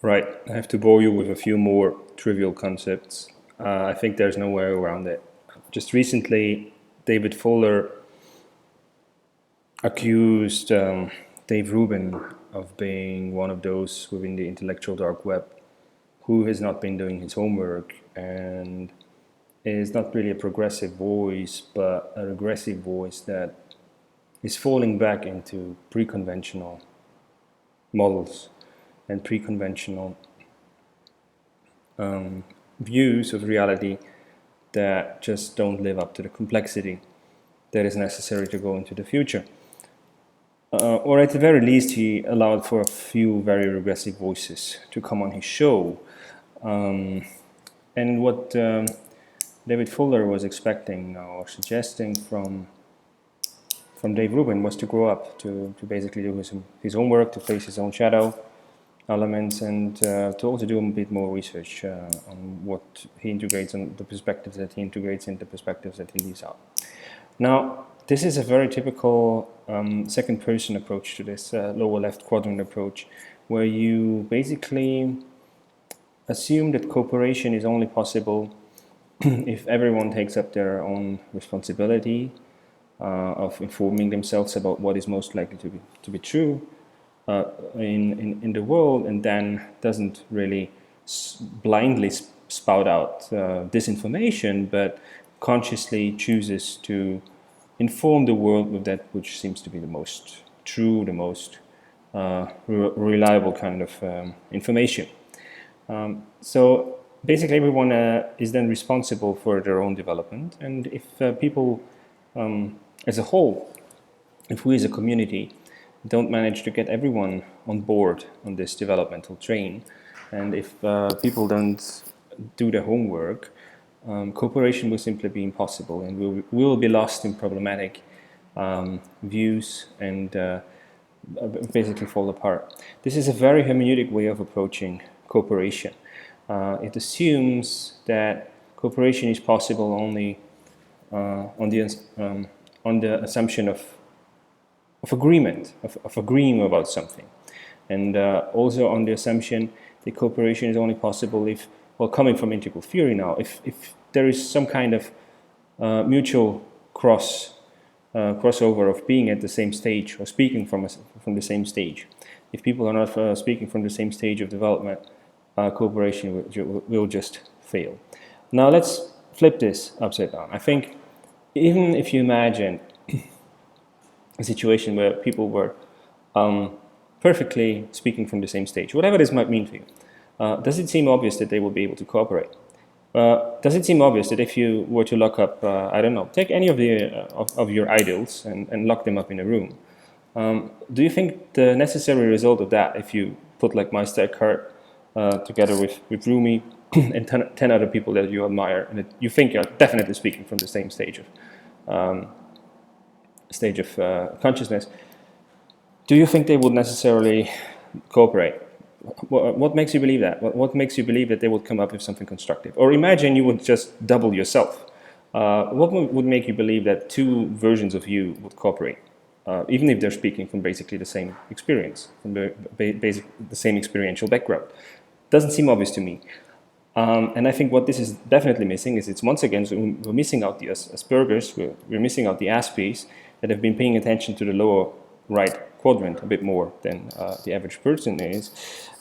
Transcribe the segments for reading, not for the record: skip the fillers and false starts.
Right, I have to bore you with a few more trivial concepts. I think there's no way around it. Just recently, David Fuller accused Dave Rubin of being one of those within the intellectual dark web who has not been doing his homework and is not really a progressive voice, but a regressive voice that is falling back into pre-conventional models and pre-conventional views of reality that just don't live up to the complexity that is necessary to go into the future. Or at the very least, he allowed for a few very regressive voices to come on his show. And what David Fuller was expecting or suggesting from Dave Rubin was to grow up, to basically do his homework, to face his own shadow elements, and to also do a bit more research on what he integrates and the perspectives that he integrates and the perspectives that he leaves out. Now, this is a very typical second-person approach to this lower left quadrant approach, where you basically assume that cooperation is only possible if everyone takes up their own responsibility of informing themselves about what is most likely to be true in the world, and then doesn't really blindly spout out disinformation, but consciously chooses to inform the world with that which seems to be the most true, the most reliable kind of information. So basically, everyone is then responsible for their own development, and if people as a whole, if we as a community don't manage to get everyone on board on this developmental train, and if people don't do their homework, cooperation will simply be impossible, and we will be lost in problematic views and basically fall apart. This is a very hermeneutic way of approaching cooperation. It assumes that cooperation is possible only on the assumption of agreement, of agreeing about something, and also on the assumption that cooperation is only possible if, well, coming from integral theory now, if there is some kind of mutual crossover of being at the same stage or speaking from the same stage. If people are not speaking from the same stage of development, cooperation will just fail. Now let's flip this upside down. I think even if you imagine a situation where people were perfectly speaking from the same stage, whatever this might mean for you, does it seem obvious that they will be able to cooperate? Does it seem obvious that if you were to lock up, I don't know, take any of the of your idols and lock them up in a room, do you think the necessary result of that, if you put like Meister Eckhart together with Rumi and 10 other people that you admire and that you think are definitely speaking from the same stage of consciousness, do you think they would necessarily cooperate? What makes you believe that? What makes you believe that they would come up with something constructive? Or imagine you would just double yourself. What would make you believe that two versions of you would cooperate, even if they're speaking from basically the same experience, from the same experiential background? Doesn't seem obvious to me. And I think what this is definitely missing is it's once again, so we're missing out the Aspergers, we're missing out the Aspies that have been paying attention to the lower right quadrant a bit more than the average person is.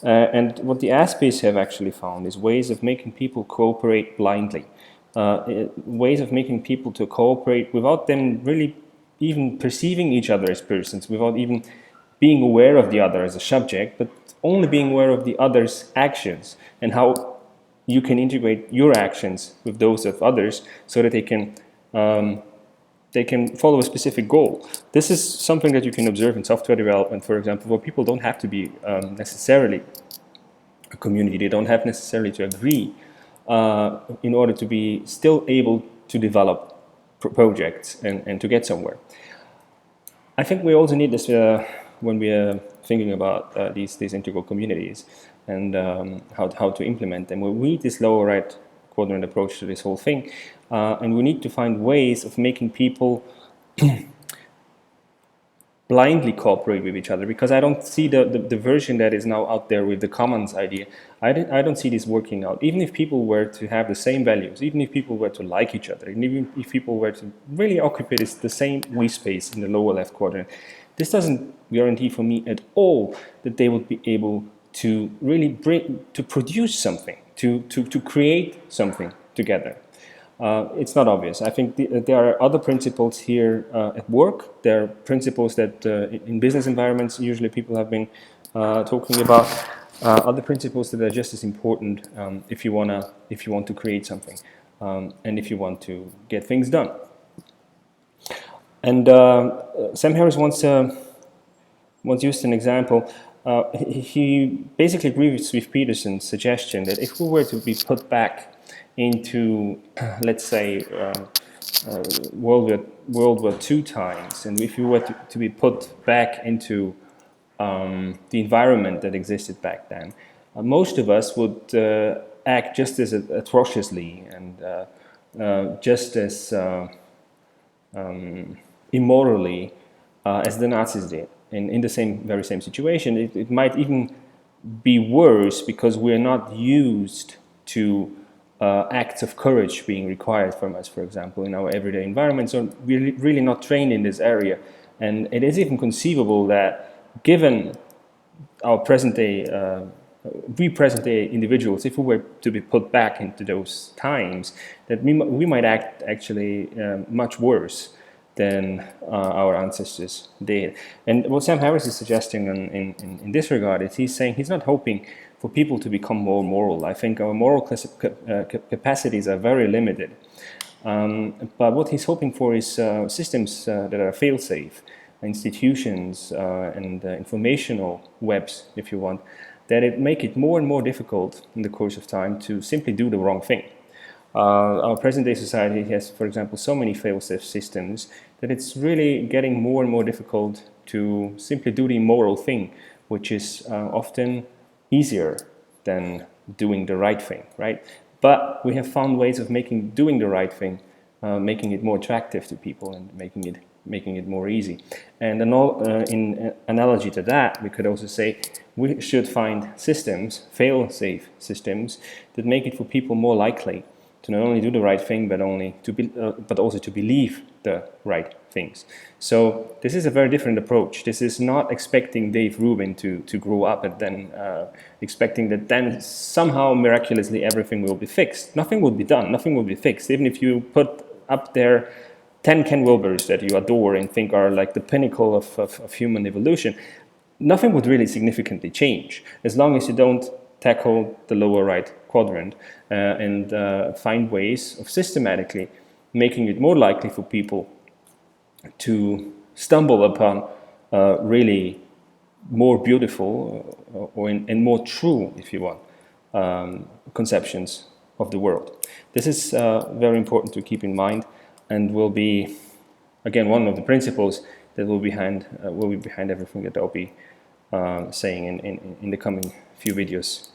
And what the Aspies have actually found is ways of making people cooperate blindly, ways of making people to cooperate without them really even perceiving each other as persons, without even being aware of the other as a subject, but only being aware of the other's actions and how you can integrate your actions with those of others so that they can follow a specific goal. This is something that you can observe in software development, for example, where people don't have to be necessarily a community. They don't have necessarily to agree in order to be still able to develop projects and to get somewhere. I think we also need this when we are thinking about these integral communities and how to implement them. We need this lower right quadrant approach to this whole thing, and we need to find ways of making people blindly cooperate with each other, because I don't see the version that is now out there with the commons idea. I don't see this working out. Even if people were to have the same values, even if people were to like each other, and even if people were to really occupy the same we space in the lower left quadrant, this doesn't guarantee for me at all that they would be able to really produce something, to create something together. It's not obvious. I think there are other principles here at work. There are principles that in business environments usually people have been talking about. Other principles that are just as important if you want to create something and if you want to get things done. And Sam Harris once used an example. He basically agrees with Peterson's suggestion that if we were to be put back into, let's say, World War II times, and if we were to be put back into the environment that existed back then, most of us would act just as atrociously and just as immorally as the Nazis did. In the very same situation. It might even be worse because we're not used to acts of courage being required from us, for example, in our everyday environment. So we're really not trained in this area. And it is even conceivable that given our present-day individuals, if we were to be put back into those times, that we might act actually much worse than our ancestors did. And what Sam Harris is suggesting in this regard is he's saying he's not hoping for people to become more moral. I think our moral capacities are very limited. But what he's hoping for is systems that are fail-safe, institutions and informational webs, if you want, that make it more and more difficult in the course of time to simply do the wrong thing. Our present-day society has, for example, so many fail-safe systems that it's really getting more and more difficult to simply do the immoral thing, which is often easier than doing the right thing, right? But we have found ways of doing the right thing, making it more attractive to people and making it more easy. And in analogy to that, we could also say we should find systems, fail-safe systems, that make it for people more likely to not only do the right thing, but also to believe the right things. So this is a very different approach. This is not expecting Dave Rubin to grow up and then expecting that then somehow miraculously everything will be fixed. Nothing will be done. Nothing will be fixed. Even if you put up there 10 Ken Wilbers that you adore and think are like the pinnacle of human evolution, nothing would really significantly change as long as you don't tackle the lower right quadrant and find ways of systematically making it more likely for people to stumble upon really more beautiful and more true, if you want, conceptions of the world. This is very important to keep in mind and will be, again, one of the principles that will be behind everything that I'll be saying in the coming few videos.